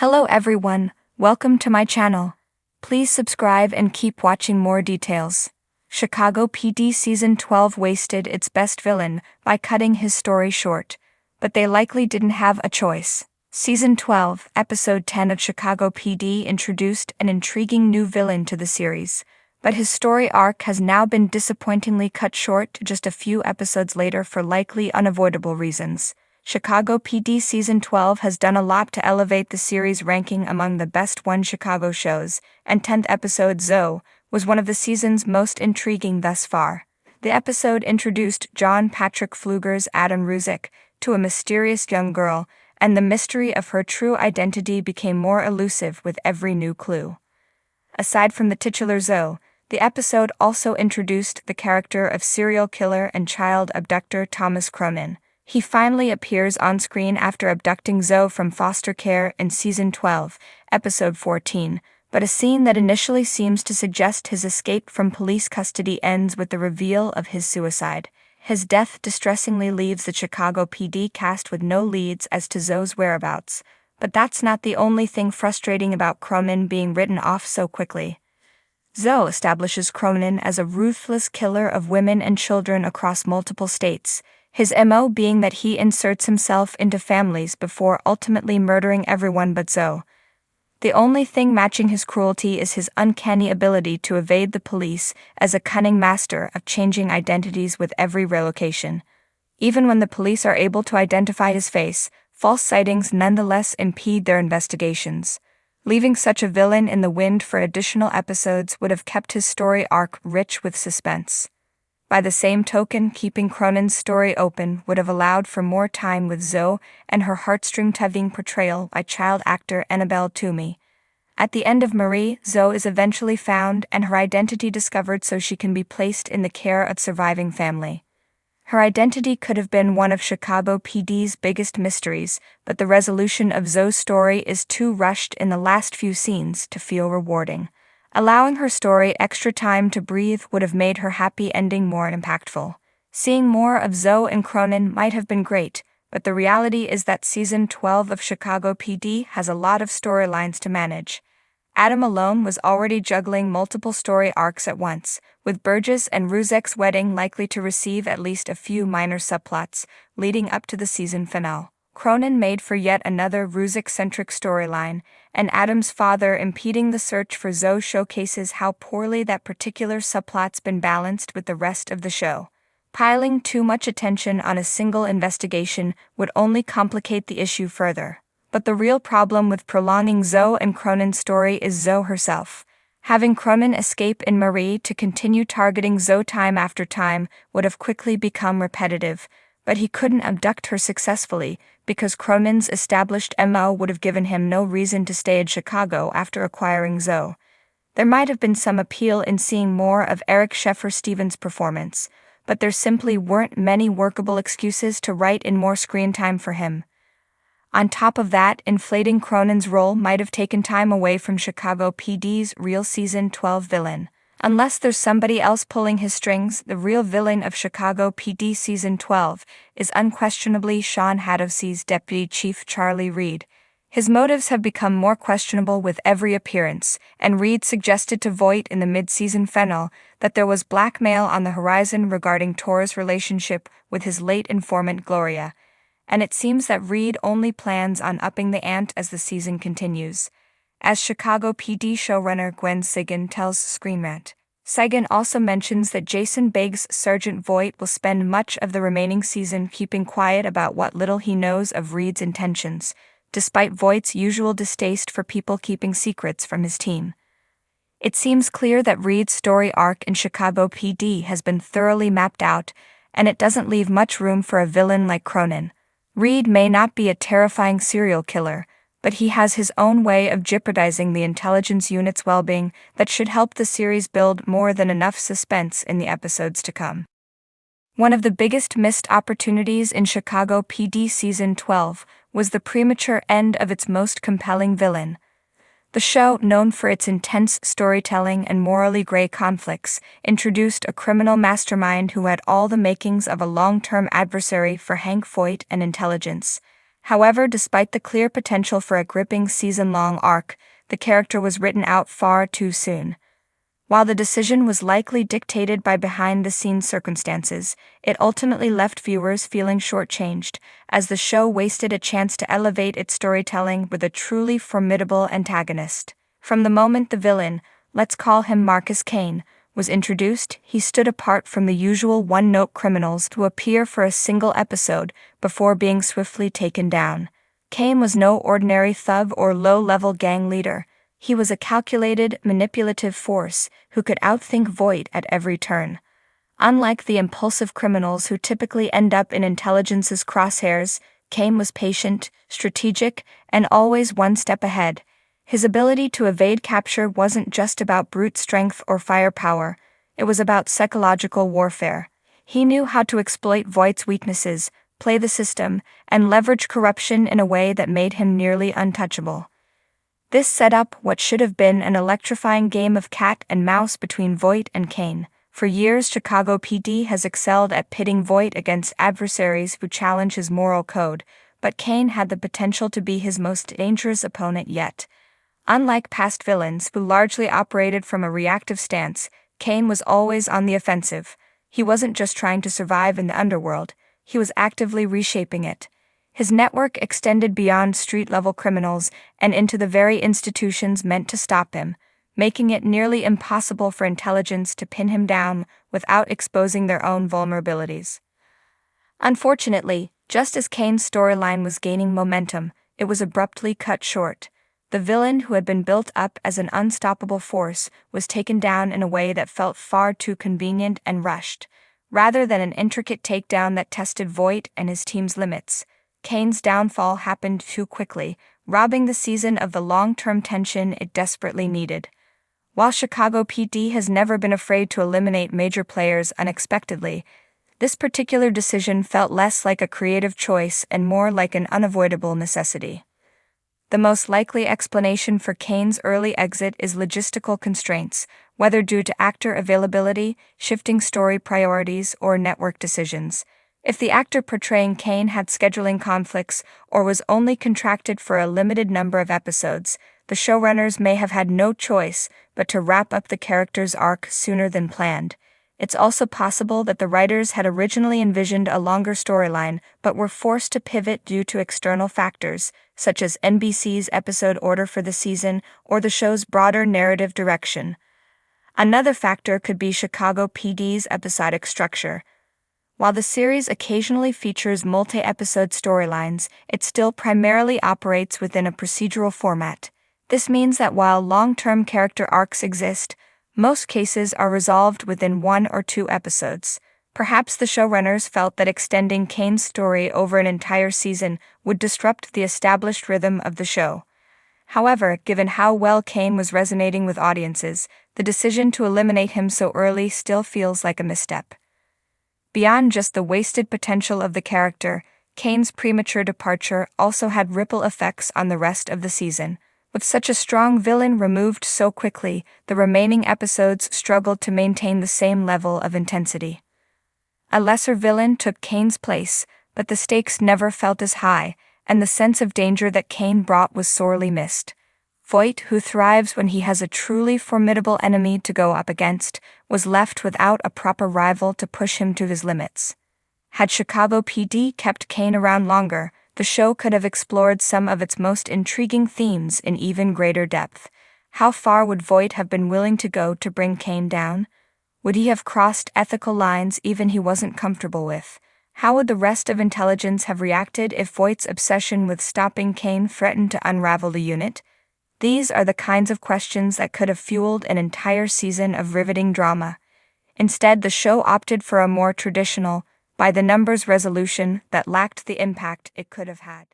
Hello everyone, welcome to my channel. Please subscribe and keep watching more details. Chicago PD Season 12 wasted its best villain by cutting his story short, but they likely didn't have a choice. Season 12, Episode 10 of Chicago PD introduced an intriguing new villain to the series, but his story arc has now been disappointingly cut short just a few episodes later for likely unavoidable reasons. Chicago PD Season 12 has done a lot to elevate the series' ranking among the best won Chicago shows, and 10th episode Zoe was one of the season's most intriguing thus far. The episode introduced John Patrick Fluger's Adam Ruzek to a mysterious young girl, and the mystery of her true identity became more elusive with every new clue. Aside from the titular Zoe, the episode also introduced the character of serial killer and child abductor Thomas Cronin. He finally appears on screen after abducting Zoe from foster care in Season 12, Episode 14, but a scene that initially seems to suggest his escape from police custody ends with the reveal of his suicide. His death distressingly leaves the Chicago PD cast with no leads as to Zoe's whereabouts, but that's not the only thing frustrating about Cronin being written off so quickly. Zoe establishes Cronin as a ruthless killer of women and children across multiple states, his MO being that he inserts himself into families before ultimately murdering everyone but Zoe. The only thing matching his cruelty is his uncanny ability to evade the police as a cunning master of changing identities with every relocation. Even when the police are able to identify his face, false sightings nonetheless impede their investigations. Leaving such a villain in the wind for additional episodes would have kept his story arc rich with suspense. By the same token, keeping Cronin's story open would have allowed for more time with Zoe and her heartstring-tugging portrayal by child actor Annabelle Toomey. At the end of Marie, Zoe is eventually found and her identity discovered so she can be placed in the care of surviving family. Her identity could have been one of Chicago PD's biggest mysteries, but the resolution of Zoe's story is too rushed in the last few scenes to feel rewarding. Allowing her story extra time to breathe would have made her happy ending more impactful. Seeing more of Zoe and Cronin might have been great, but the reality is that Season 12 of Chicago PD has a lot of storylines to manage. Adam alone was already juggling multiple story arcs at once, with Burgess and Ruzek's wedding likely to receive at least a few minor subplots leading up to the season finale. Cronin made for yet another Ruzek-centric storyline, and Adam's father impeding the search for Zoe showcases how poorly that particular subplot's been balanced with the rest of the show. Piling too much attention on a single investigation would only complicate the issue further. But the real problem with prolonging Zoe and Cronin's story is Zoe herself. Having Cronin escape in Marie to continue targeting Zoe time after time would have quickly become repetitive, but he couldn't abduct her successfully because Cronin's established MO would have given him no reason to stay in Chicago after acquiring Zoe. There might have been some appeal in seeing more of Eric Sheffer Stevens' performance, but there simply weren't many workable excuses to write in more screen time for him. On top of that, inflating Cronin's role might have taken time away from Chicago PD's real Season 12 villain. Unless there's somebody else pulling his strings, the real villain of Chicago PD Season 12 is unquestionably Sean Haddowsey's Deputy Chief Charlie Reed. His motives have become more questionable with every appearance, and Reed suggested to Voight in the mid-season finale that there was blackmail on the horizon regarding Tor's relationship with his late informant Gloria, and it seems that Reed only plans on upping the ante as the season continues. As Chicago PD showrunner Gwen Sigan tells Screen Rant, Sigan also mentions that Jason Biggs' Sergeant Voight will spend much of the remaining season keeping quiet about what little he knows of Reed's intentions, despite Voight's usual distaste for people keeping secrets from his team. It seems clear that Reed's story arc in Chicago PD has been thoroughly mapped out, and it doesn't leave much room for a villain like Cronin. Reed may not be a terrifying serial killer, but he has his own way of jeopardizing the intelligence unit's well-being that should help the series build more than enough suspense in the episodes to come. One of the biggest missed opportunities in Chicago PD Season 12 was the premature end of its most compelling villain. The show, known for its intense storytelling and morally gray conflicts, introduced a criminal mastermind who had all the makings of a long-term adversary for Hank Voight and intelligence. However, despite the clear potential for a gripping season-long arc, the character was written out far too soon. While the decision was likely dictated by behind-the-scenes circumstances, it ultimately left viewers feeling shortchanged, as the show wasted a chance to elevate its storytelling with a truly formidable antagonist. From the moment the villain, let's call him Marcus Kane, was introduced, he stood apart from the usual one-note criminals who appear for a single episode before being swiftly taken down. Kane was no ordinary thug or low-level gang leader. He was a calculated, manipulative force who could outthink Voight at every turn. Unlike the impulsive criminals who typically end up in intelligence's crosshairs, Kane was patient, strategic, and always one step ahead. His ability to evade capture wasn't just about brute strength or firepower, it was about psychological warfare. He knew how to exploit Voight's weaknesses, play the system, and leverage corruption in a way that made him nearly untouchable. This set up what should have been an electrifying game of cat and mouse between Voight and Kane. For years, Chicago PD has excelled at pitting Voight against adversaries who challenge his moral code, but Kane had the potential to be his most dangerous opponent yet. Unlike past villains who largely operated from a reactive stance, Kane was always on the offensive. He wasn't just trying to survive in the underworld, he was actively reshaping it. His network extended beyond street-level criminals and into the very institutions meant to stop him, making it nearly impossible for intelligence to pin him down without exposing their own vulnerabilities. Unfortunately, just as Kane's storyline was gaining momentum, it was abruptly cut short. The villain who had been built up as an unstoppable force was taken down in a way that felt far too convenient and rushed. Rather than an intricate takedown that tested Voight and his team's limits, Kane's downfall happened too quickly, robbing the season of the long-term tension it desperately needed. While Chicago PD has never been afraid to eliminate major players unexpectedly, this particular decision felt less like a creative choice and more like an unavoidable necessity. The most likely explanation for Kane's early exit is logistical constraints, whether due to actor availability, shifting story priorities, or network decisions. If the actor portraying Kane had scheduling conflicts or was only contracted for a limited number of episodes, the showrunners may have had no choice but to wrap up the character's arc sooner than planned. It's also possible that the writers had originally envisioned a longer storyline but were forced to pivot due to external factors, such as NBC's episode order for the season or the show's broader narrative direction. Another factor could be Chicago PD's episodic structure. While the series occasionally features multi-episode storylines, it still primarily operates within a procedural format. This means that while long-term character arcs exist, most cases are resolved within 1 or 2 episodes. Perhaps the showrunners felt that extending Kane's story over an entire season would disrupt the established rhythm of the show. However, given how well Kane was resonating with audiences, the decision to eliminate him so early still feels like a misstep. Beyond just the wasted potential of the character, Kane's premature departure also had ripple effects on the rest of the season. With such a strong villain removed so quickly, the remaining episodes struggled to maintain the same level of intensity. A lesser villain took Kane's place, but the stakes never felt as high, and the sense of danger that Kane brought was sorely missed. Voight, who thrives when he has a truly formidable enemy to go up against, was left without a proper rival to push him to his limits. Had Chicago PD kept Kane around longer, the show could have explored some of its most intriguing themes in even greater depth. How far would Voight have been willing to go to bring Kane down? Would he have crossed ethical lines even he wasn't comfortable with? How would the rest of intelligence have reacted if Voight's obsession with stopping Kane threatened to unravel the unit? These are the kinds of questions that could have fueled an entire season of riveting drama. Instead, the show opted for a more traditional, by-the-numbers resolution that lacked the impact it could have had.